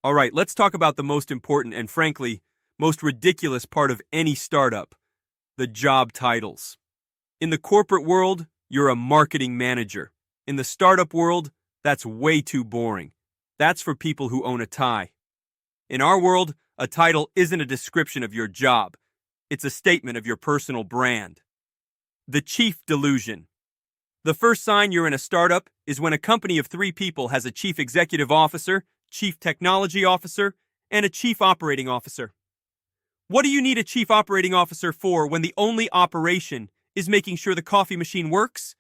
All right, let's talk about the most important and, frankly, most ridiculous part of any startup, the job titles. In the corporate world, you're a marketing manager. In the startup world, that's way too boring. That's for people who own a tie. In our world, a title isn't a description of your job. It's a statement of your personal brand. The chief delusion. The first sign you're in a startup is when a company of 3 people has a chief executive officer, chief technology officer, and a chief operating officer. What do you need a chief operating officer for when the only operation is making sure the coffee machine works?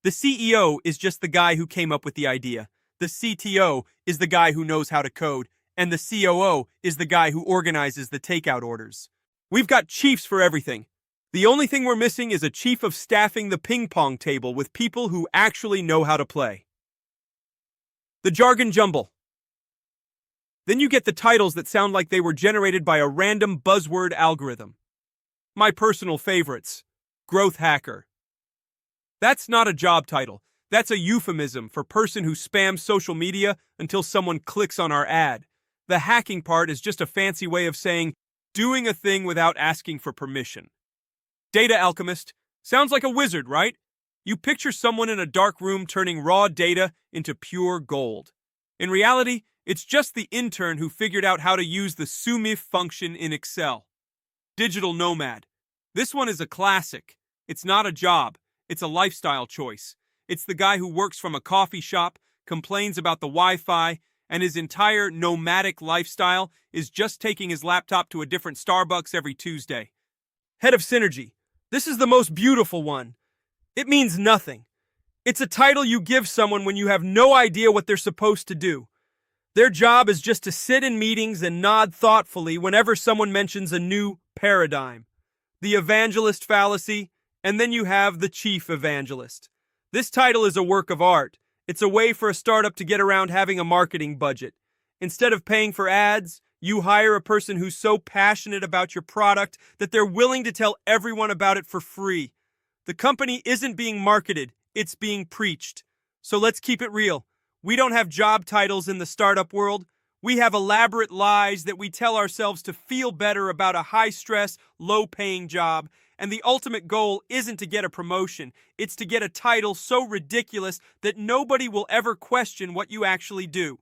The CEO is just the guy who came up with the idea. The CTO is the guy who knows how to code, and the COO is the guy who organizes the takeout orders. We've got chiefs for everything. The only thing we're missing is a chief of staffing the ping pong table with people who actually know how to play. The jargon jumble. Then you get the titles that sound like they were generated by a random buzzword algorithm. My personal favorites. Growth hacker. That's not a job title. That's a euphemism for person who spams social media until someone clicks on our ad. The hacking part is just a fancy way of saying doing a thing without asking for permission. Data alchemist. Sounds like a wizard, right? You picture someone in a dark room turning raw data into pure gold. In reality, it's just the intern who figured out how to use the SUMIF function in Excel. Digital nomad. This one is a classic. It's not a job. It's a lifestyle choice. It's the guy who works from a coffee shop, complains about the Wi-Fi, and his entire nomadic lifestyle is just taking his laptop to a different Starbucks every Tuesday. Head of Synergy. This is the most beautiful one. It means nothing. It's a title you give someone when you have no idea what they're supposed to do. Their job is just to sit in meetings and nod thoughtfully whenever someone mentions a new paradigm. The evangelist fallacy, and then you have the chief evangelist. This title is a work of art. It's a way for a startup to get around having a marketing budget. Instead of paying for ads, you hire a person who's so passionate about your product that they're willing to tell everyone about it for free. The company isn't being marketed, it's being preached. So let's keep it real. We don't have job titles in the startup world. We have elaborate lies that we tell ourselves to feel better about a high-stress, low-paying job. And the ultimate goal isn't to get a promotion. It's to get a title so ridiculous that nobody will ever question what you actually do.